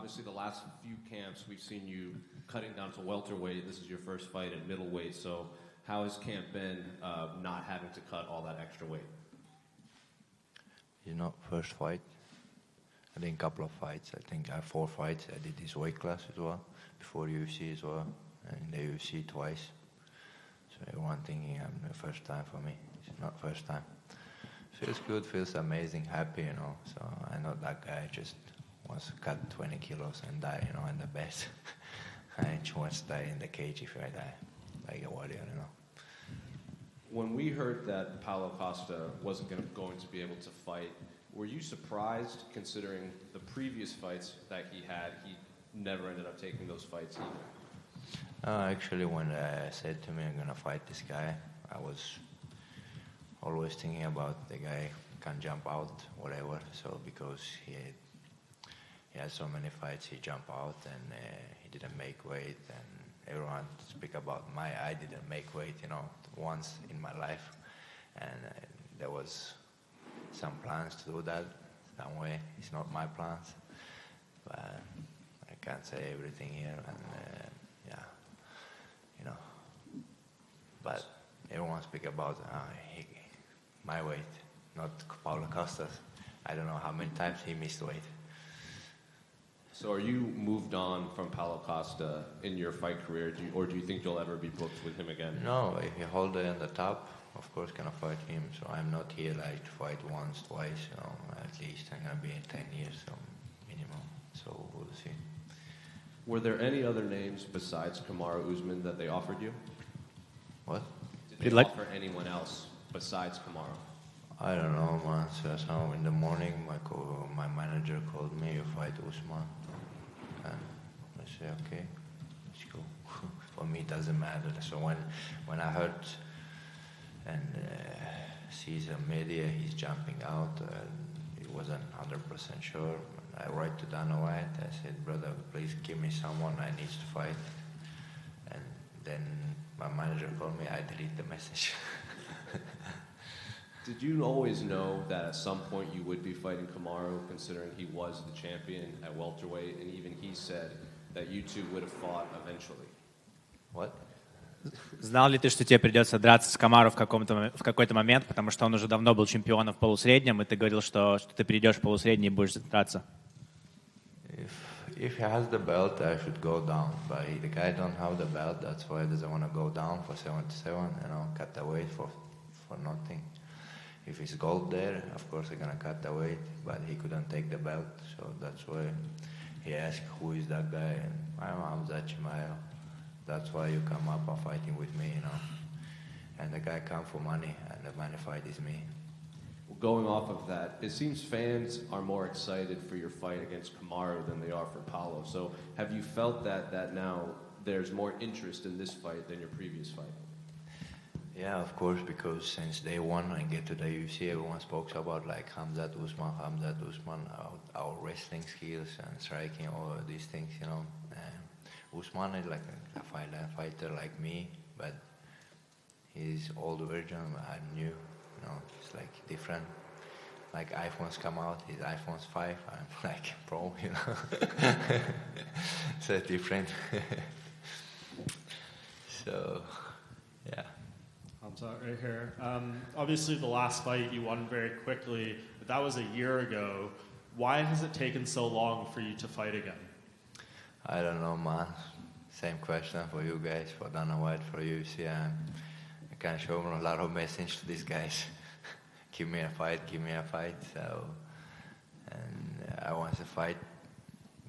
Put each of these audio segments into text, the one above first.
obviously the last few camps we've seen you cutting down to welterweight. This is your first fight at middleweight. So how has camp been not having to cut all that extra weight? First fight. I think a couple of fights. I think I have 4 fights. I did this weight class as well, before UFC as well, and in the UFC twice. So everyone thinking I'm the first time for me. It's not first time. Feels good, feels amazing, happy, So I'm not that guy just wants to cut 20 kilos and die, and the best. I just want to die in the cage if I die, like a warrior, When we heard that Paulo Costa wasn't going to be able to fight, were you surprised, considering the previous fights that he had? He never ended up taking those fights either. Actually, when they said to me I'm going to fight this guy, I was always thinking about the guy can jump out, whatever. So because he had so many fights, he jumped out and he didn't make weight. And everyone speak about I didn't make weight, once in my life. And there was some plans to do that some way. It's not my plans, but I can't say everything here. And but everyone speak about my weight, not Paulo Costa's. I don't know how many times he missed weight. So are you moved on from Paulo Costa in your fight career, or do you think you'll ever be booked with him again? No, if you hold it on the top, of course gonna fight him. So I'm not here like to fight once, twice, at least I'm gonna be in 10 years, so minimum. So we'll see. Were there any other names besides Kamaru Usman that they offered you? What? Did they offer anyone else besides Kamaru? I don't know, man. So in the morning, my manager called me, you fight Usman. And I say, okay, let's go. For me, it doesn't matter. So when I heard and sees the media, he's jumping out, he wasn't 100% sure. I write to Dana White, I said, brother, please give me someone, I need to fight. And then my manager called me, I delete the message. Did you always know that at some point you would be fighting Kamaru, considering he was the champion at welterweight, and even he said that you two would have fought eventually? What? Знал ли ты, что тебе придется драться с Камару в какой-то момент, потому что он уже давно был чемпионом в полусреднем, и ты говорил, что ты придешь в полусредний и будешь драться? If he has the belt, I should go down. But the guy don't have the belt, that's why he doesn't want to go down for 77, cut the weight for nothing. If it's gold there, of course I'm gonna cut the weight, but he couldn't take the belt, so that's why he asked who is that guy, and I'm Khamzat Chimaev. That's why you come up and fighting with me, And the guy come for money, and the money fight is me. Going off of that, it seems fans are more excited for your fight against Kamaru than they are for Paulo. So have you felt that now there's more interest in this fight than your previous fight? Yeah, of course, because since day one I get to the UFC, everyone spoke about like Khamzat Usman, our wrestling skills and striking, all of these things, Usman is like a fighter like me, but he's old version, I'm new, it's like different. Like iPhones come out, his iPhone's 5, I'm like pro, So different. So, yeah. Khamzat, right here. Obviously, the last fight you won very quickly, but that was a year ago. Why has it taken so long for you to fight again? I don't know, man. Same question for you guys, for Dana White, for UFC. I can show them a lot of message to these guys. Give me a fight. So, and I want to fight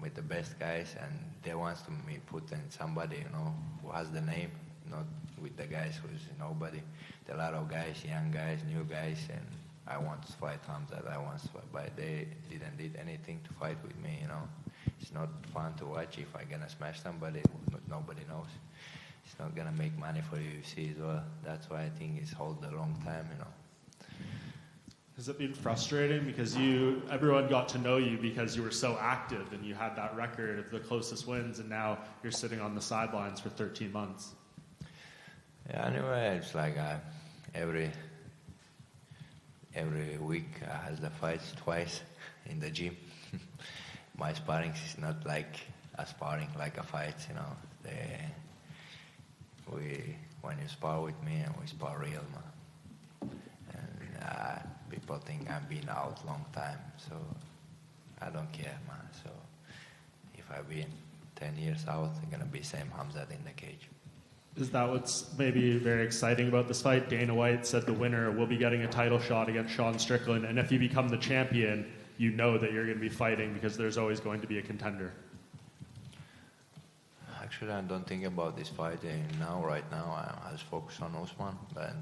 with the best guys, and they want to me put in somebody, who has the name, not with the guys who's nobody. There are a lot of guys, young guys, new guys, and I want to fight Khamzat. But they didn't did anything to fight with me, It's not fun to watch if I'm gonna smash somebody. Nobody knows. It's not gonna make money for UFC as well. That's why I think it's hold a long time, Has it been frustrating because everyone got to know you because you were so active and you had that record of the closest wins, and now you're sitting on the sidelines for 13 months? Yeah, anyway, it's like every week I have the fights twice in the gym. my sparring is not like a sparring, like a fight, you know. When you spar with me, and we spar real, man. And people think I've been out long time, so I don't care, man. So if I've been 10 years out, I'm gonna be same Khamzat in the cage. Is that what's maybe very exciting about this fight? Dana White said the winner will be getting a title shot against Sean Strickland, and if you become the champion, you know that you're going to be fighting because there's always going to be a contender. Actually, I don't think about this fight right now. I just focus on Usman. But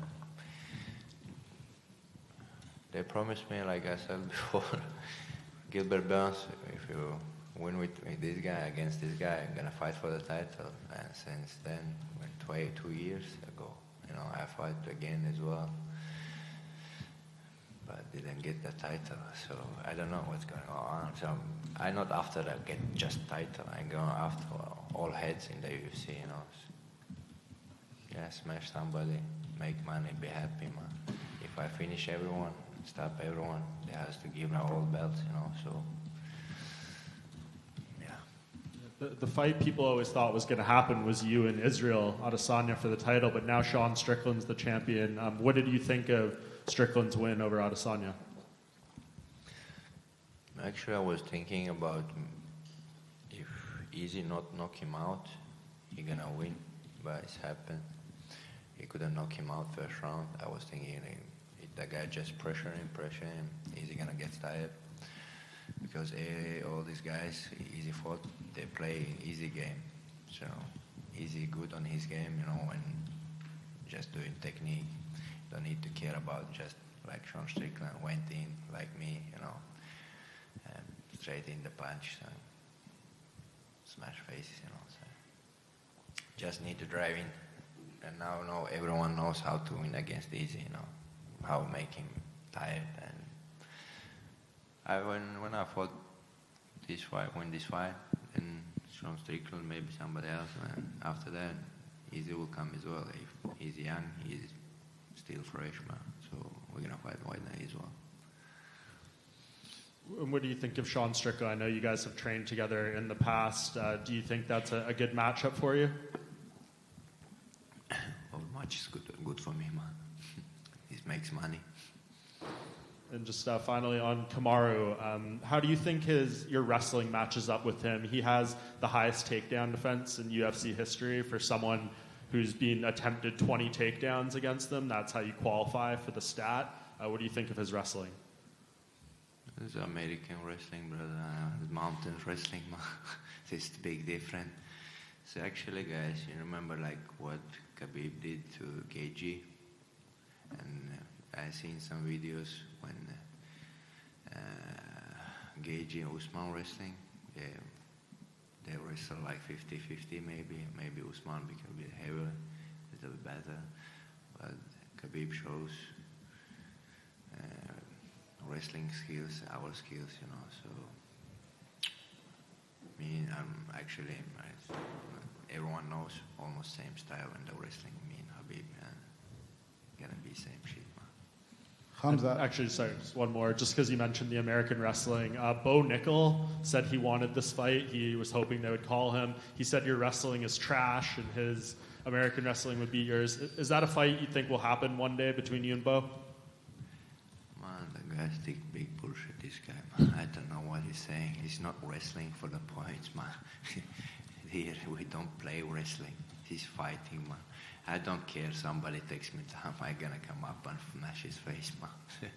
they promised me, like I said before, Gilbert Burns, if you win with this guy against this guy, I'm gonna fight for the title. And since then, 2 years ago, you know, I fight again as well, but didn't get the title. So I don't know what's going on. So I'm not after I get just title. I'm going after all heads in the UFC, you know. Yeah, smash somebody, make money, be happy, man. If I finish everyone, stop everyone, they has to give me all belts, you know. So. The fight people always thought was going to happen was you and Israel Adesanya for the title, but now Sean Strickland's the champion. What did you think of Strickland's win over Adesanya? Actually, I was thinking about if Easy not knock him out, he gonna win, but it's happened. He couldn't knock him out first round. I was thinking if the guy just pressure him, Easy gonna get tired. Because all these guys, Easy fought, they play easy game. So Easy good on his game, you know, and just doing technique. Don't need to care about just like Sean Strickland went in, like me, you know, and straight in the punch, and smash faces, you know. So just need to drive in. And now everyone knows how to win against Easy, you know, how to make him tired. And when I fought this fight, and Sean Strickland, maybe somebody else, and after that, Easy will come as well. If he's young, he's still fresh, man. So we're gonna fight White Knight as well. And what do you think of Sean Strickland? I know you guys have trained together in the past. Do you think that's a good matchup for you? Well, match is good for me, man. He makes money. And just finally on Kamaru, how do you think your wrestling matches up with him? He has the highest takedown defense in UFC history for someone who's been attempted 20 takedowns against them. That's how you qualify for the stat. What do you think of his wrestling? It's American wrestling, brother. Mountain wrestling, man. It's big different. So actually, guys, you remember like what Khabib did to Gaethje? And I seen some videos when Gaethje and Usman wrestling. They wrestle like 50-50 maybe. Maybe Usman became a bit heavier, a little bit better. But Khabib shows wrestling skills, our skills, you know. So everyone knows almost same style in the wrestling. Me and Khabib, gonna be same shit, man. Khamzat. Actually, sorry, just one more. Just because you mentioned the American wrestling, Bo Nickel said he wanted this fight. He was hoping they would call him. He said your wrestling is trash, and his American wrestling would beat yours. Is that a fight you think will happen one day between you and Bo? Man, the guy think big bullshit. This guy, man. I don't know what he's saying. He's not wrestling for the points, man. Here we don't play wrestling. He's fighting, man. I don't care. Somebody takes me down. I'm gonna come up and smash his face, man.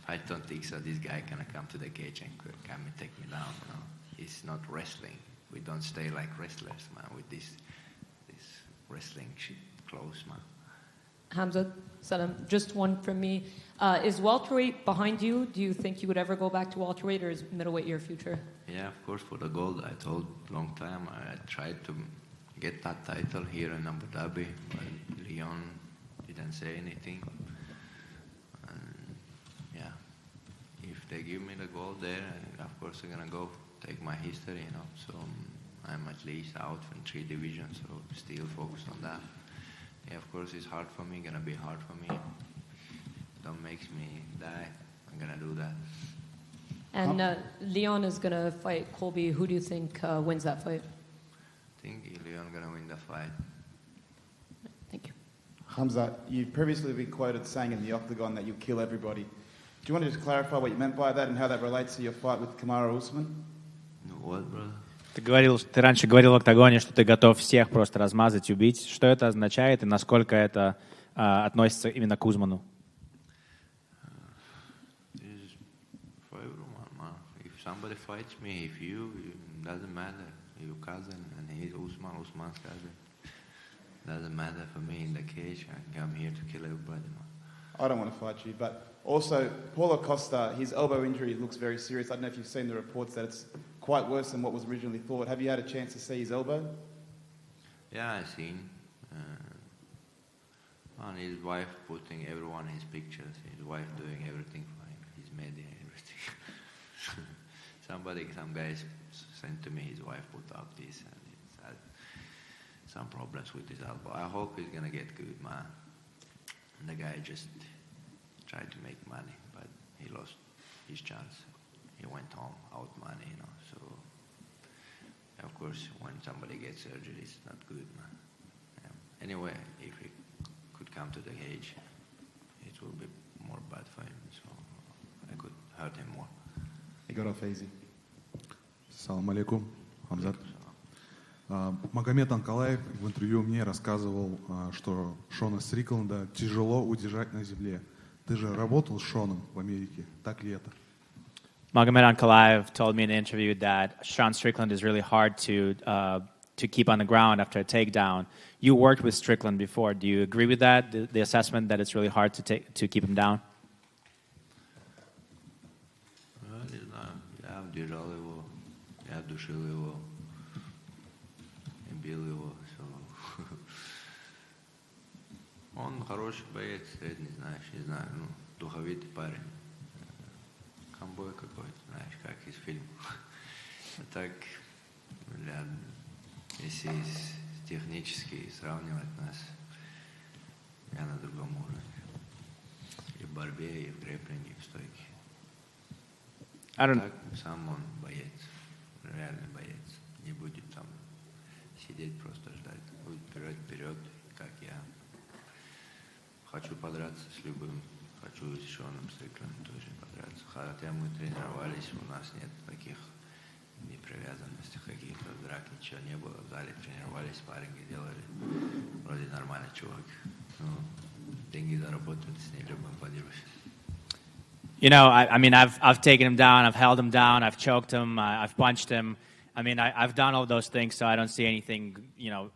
I don't think so. This guy gonna come to the cage and come and take me down. You know? It's not wrestling. We don't stay like wrestlers, man. With this wrestling shit close, man. Khamzat, Salam, just one from me. Is welterweight behind you? Do you think you would ever go back to welterweight, or is middleweight your future? Yeah, of course, for the gold. I told long time. I tried to get that title here in Abu Dhabi, but Leon didn't say anything. And yeah, if they give me the gold there, of course I'm gonna go take my history, you know. So I'm at least out in 3 divisions, so still focus on that. Yeah, of course it's hard for me, gonna be hard for me. Don't make me die. I'm gonna do that. And Leon is going to fight Colby. Who do you think wins that fight? I think Leon gonna win the fight. Thank you. Khamzat, you've previously been quoted saying in the octagon that you'll kill everybody. Do you want to just clarify what you meant by that and how that relates to your fight with Kamaru Usman? No, what, brother? Ты раньше говорил в октагоне, что ты готов всех просто размазать, убить. Что это означает и насколько это относится именно к Узману? For everyone, man. If somebody fights me, if you, it doesn't matter. Your cousin and he's Usman's cousin. Doesn't matter for me in the cage. I come here to kill everybody, man. I don't want to fight you, but also Paulo Costa, his elbow injury looks very serious. I don't know if you've seen the reports that it's quite worse than what was originally thought. Have you had a chance to see his elbow? Yeah, I seen. And his wife putting everyone his pictures. His wife doing everything for him. His media, everything. Some guys sent to me. His wife put up this, and he's had some problems with his elbow. I hope he's gonna get good, man. And the guy just tried to make money, but he lost his chance. He went home out money, you know. So, of course, when somebody gets surgery, it's not good, man. Yeah. Anyway, if he could come to the cage, it will be more bad for him. So I could hurt him more. He got off easy. Салам алейкум, Хамзат. Магомед Анкалаев в интервью мне рассказывал, что Шона Стрикленда тяжело удержать на земле. Ты же работал с Шоном в Америке, так ли это? Magomed Ankalaev told me in an interview that Sean Strickland is really hard to keep on the ground after a takedown. You worked with Strickland before. Do you agree with that, the assessment that it's really hard to keep him down? Не знаю, я удержал его, я душил его, бил его. Он хороший боец, средний, знаешь, не знаю, ну, духовитый парень. Камбой какой-то, знаешь, как из фильма. А так, если технически сравнивать нас, я на другом уровне. И в борьбе, и в грэпплинге, и в стойке. Так, сам он боец, реальный боец. Не будет там сидеть, просто ждать. Будет вперед, как я. Хочу подраться с любым. Хочу с Шоном Стриклендом тоже подраться. Хотя мы тренировались, у нас нет таких непривязанностей, каких-то драк, ничего не было. В зале тренировались, спарринги делали. Вроде нормальный чувак. Ну, деньги заработают, с ней любым подерусь. You know, I mean, I've taken him down, I've held him down, I've choked him, I've punched him. I mean, I've done all those things, so I don't see anything, you know,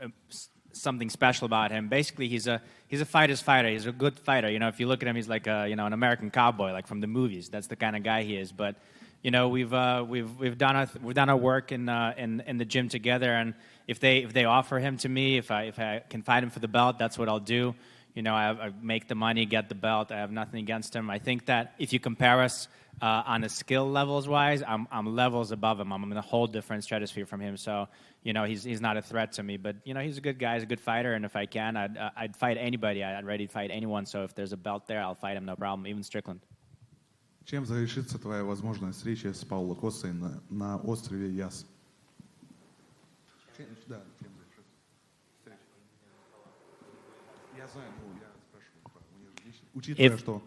something special about him. Basically, he's a fighter's fighter. He's a good fighter. You know, if you look at him, he's like an American cowboy, like from the movies. That's the kind of guy he is. But you know, we've done our work in the gym together. And if they offer him to me, if I can fight him for the belt, that's what I'll do. You know, I make the money, get the belt. I have nothing against him. I think that if you compare us on a skill levels wise, I'm levels above him. I'm in a whole different stratosphere from him. So, you know, he's not a threat to me. But you know, he's a good guy. He's a good fighter. And if I can, I'd fight anybody. I'd ready to fight anyone. So if there's a belt there, I'll fight him, no problem. Even Strickland. Чем завершится твоя возможная встреча с Пауло Костой на острове Яс? Да, чем завершится встреча? Я знаю, я спрашиваю. Учитывая, что...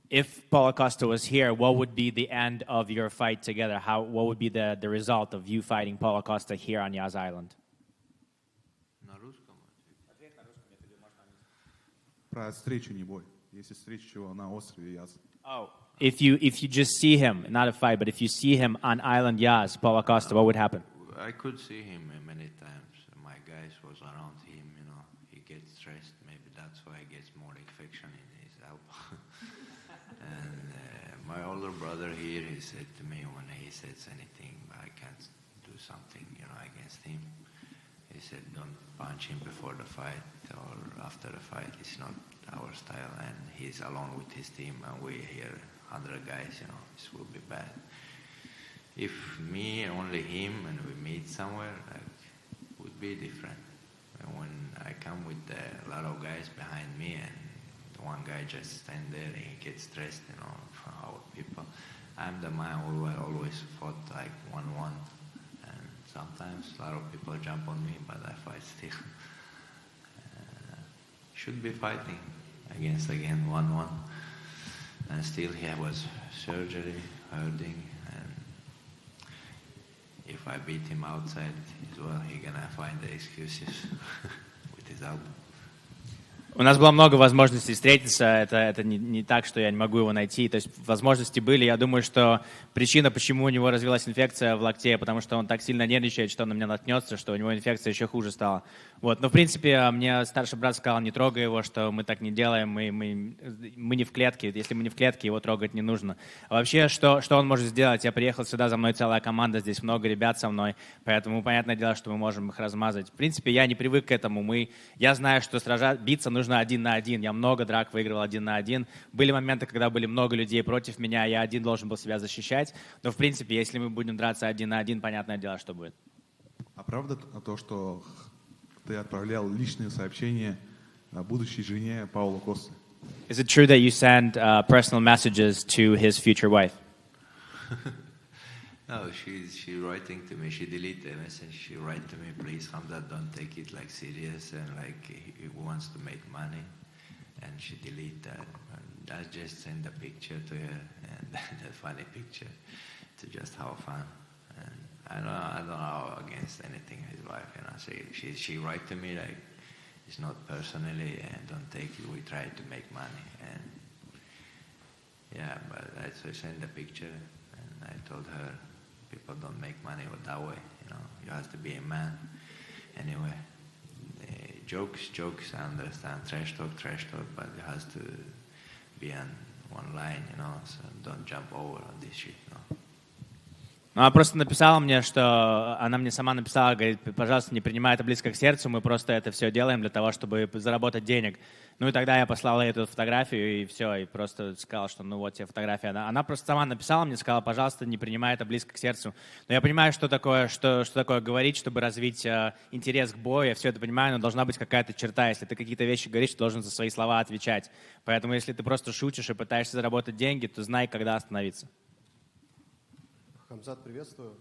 If Paulo Costa was here, what would be the end of your fight together? What would be the result of you fighting Paulo Costa here on Yas Island? На русском? Про встречу не бой. Если встреча чего на острове Яс. Oh, if you just see him, not a fight, but if you see him on Island Yas, Paulo Costa, what would happen? I could see him many times. My guys was around him, you know. He gets stressed. Maybe that's why he gets more infection in his elbow. And my older brother here, he said to me when he says anything, I can't do something, you know, against him. He said, don't punch him before the fight or after the fight. It's not our style. And he's alone with his team, and we here 100 guys, you know, this will be bad. If me, only him, and we meet somewhere, like, would be different. And when I come with a lot of guys behind me, and one guy just stand there and he gets stressed, you know, for our people, I'm the man who always fought like 1-1. And sometimes a lot of people jump on me, but I fight still. Should be fighting against again 1-1. And still he was surgery, hurting. And if I beat him outside as well, he's gonna find the excuses with his elbow. У нас было много возможностей встретиться, это не так, что я не могу его найти, то есть возможности были, я думаю, что причина, почему у него развилась инфекция в локте, потому что он так сильно нервничает, что он на меня наткнется, что у него инфекция еще хуже стала. Вот. Но в принципе мне старший брат сказал, не трогай его, что мы так не делаем, мы не в клетке, если мы не в клетке, его трогать не нужно. А вообще, что он может сделать? Я приехал сюда, за мной целая команда, здесь много ребят со мной, поэтому понятное дело, что мы можем их размазать. В принципе, я не привык к этому, я знаю, что биться нужно 1 на 1, я много драк выигрывал 1 на 1. Были моменты, когда были много людей против меня, я один должен был себя защищать, но в принципе, если мы будем драться 1 на 1, понятное дело, что будет. А правда то, что ты отправлял личные сообщения будущей жене Пауло Косты? Is it true that you send personal messages to his future wife? No, she's writing to me. She deleted the message. She write to me, please, Khamzat, don't take it like serious and like he wants to make money. And she delete that. And I just send a picture to her and that funny picture to just have fun. And I don't know against anything his wife. You know, she write to me like it's not personally and don't take it. We try to make money and yeah, but I send a picture and I told her. People don't make money that way, you know. You have to be a man. Anyway, jokes, I understand. Trash talk, but it has to be on one line, you know. So don't jump over on this shit, no. Ну, она просто написала мне, что она мне сама написала, говорит, пожалуйста, не принимай это близко к сердцу, мы просто это все делаем для того, чтобы заработать денег. Ну и тогда я послала ей эту фотографию и все, и просто сказала, что ну вот тебе фотография. Она просто сама написала мне, сказала, пожалуйста, не принимай это близко к сердцу. Но я понимаю, что такое говорить, чтобы развить интерес к бою, я все это понимаю, но должна быть какая-то черта. Если ты какие-то вещи говоришь, ты должен за свои слова отвечать. Поэтому если ты просто шутишь и пытаешься заработать деньги, то знай, когда остановиться. Хамзат, приветствую.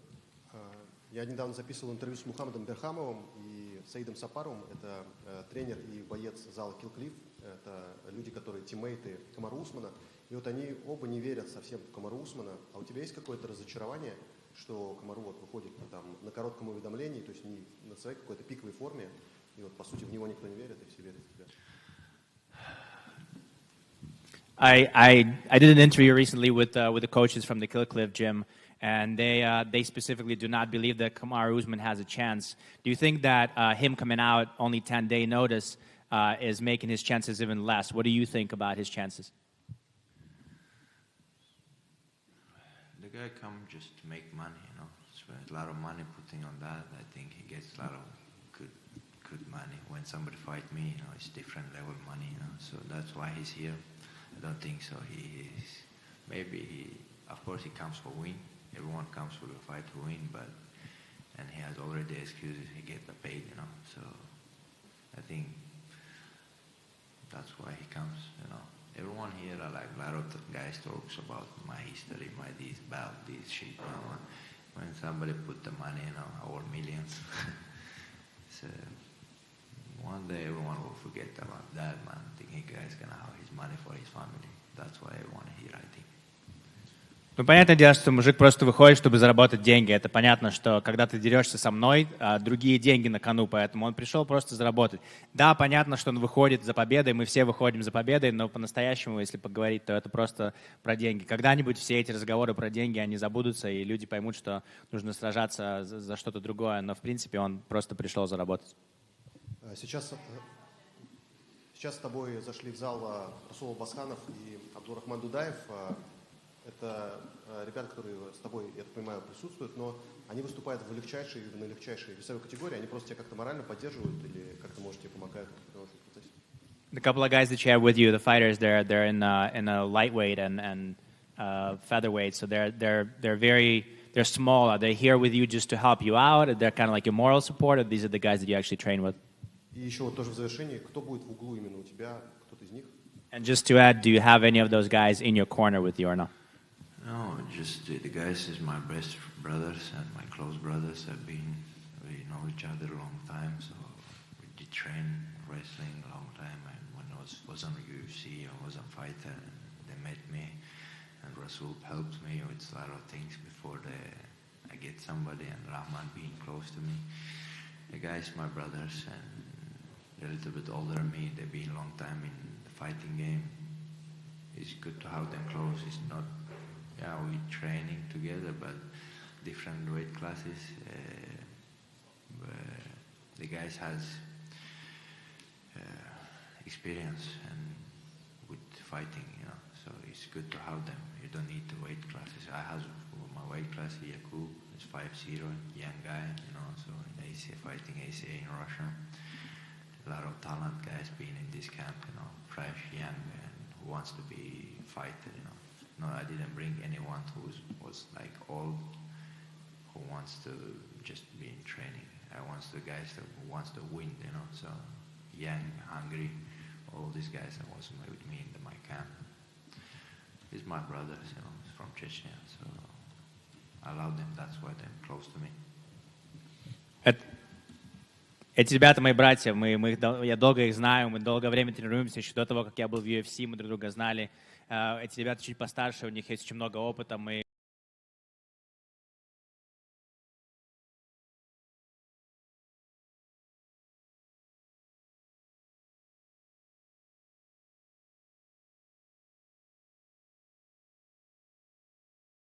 Я недавно записывал интервью с Мухаммадом Берхамовым и Саидом Сапаровым. Это тренер и боец зала Kill Cliff. Это люди, которые тиммейты Камару Усмана. И вот они оба не верят совсем в Камару Усмана. А у тебя есть какое-то разочарование, что Камару вот выходит там, на коротком уведомлении, то есть не на своей какой-то пиковой форме, и вот по сути в него никто не верит, и все верят в тебя? I did an interview recently with the coaches from the Kill Cliff gym. And they specifically do not believe that Kamaru Usman has a chance. Do you think that him coming out only 10-day notice is making his chances even less? What do you think about his chances? The guy come just to make money, you know. Spends a lot of money putting on that. I think he gets a lot of good money. When somebody fight me, you know, it's different level money, you know. So that's why he's here. I don't think so. Of course, he comes for win. Everyone comes for the fight to win, and he has already excuses. He gets paid, you know. So I think that's why he comes, you know. Everyone here, like a lot of the guys talks about my history, my this, about this shit. You know? When somebody put the money, you know, our millions. So one day everyone will forget about that, man. Thinking guy's gonna have his money for his family. That's why everyone here, I think. Ну, понятное дело, что мужик просто выходит, чтобы заработать деньги. Это понятно, что когда ты дерешься со мной, другие деньги на кону, поэтому он пришел просто заработать. Да, понятно, что он выходит за победой, мы все выходим за победой, но по-настоящему, если поговорить, то это просто про деньги. Когда-нибудь все эти разговоры про деньги, они забудутся, и люди поймут, что нужно сражаться за что-то другое, но в принципе он просто пришел заработать. Сейчас с тобой зашли в зал Расул Басханов и Абдурахман Дудаев. Это ребята, которые с тобой, я так понимаю, присутствуют, но они выступают на легчайшей весовой категории. Они просто тебя как-то морально поддерживают или как-то, может, тебе помогают в тренировочном процессе? The couple of guys that you have with you, the fighters, they're in a lightweight and featherweight, so they're small. Are they here with you just to help you out? They're kind of like your moral support, or these are the guys that you actually train with? И еще вот тоже в завершении, кто будет в углу именно у тебя, кто-то из них? And just to add, do you have any of those guys in your corner with you or not? No, just the guys is my best brothers and my close brothers. We know each other a long time, so we did train wrestling a long time. And when I was on UFC, I was a fighter, and they met me, and Rasul helped me with a lot of things before I get somebody, and Rahman being close to me. The guys, my brothers, and they're a little bit older than me. They've been a long time in the fighting game. It's good to have them close. It's not, we're training together, but different weight classes. The guys has experience and with fighting, so it's good to have them. You don't need the weight classes. I have my weight class, Yakub, is 5'0", young guy, so in ACA fighting, ACA in Russia. A lot of talent guys being in this camp, fresh, young, and who wants to be fighter, No, I didn't bring anyone who was like old, who wants to just be in training. I want the guys that wants to win, so young, hungry, all these guys that was with me in my camp. He's my brother, from Chechnya, so I love them, that's why they're close to me. Эти ребята мои братья, я долго их знаю, мы долгое время тренируемся, еще до того, как я был в UFC, мы друг друга знали. Эти ребята чуть постарше, у них есть очень много опыта, мы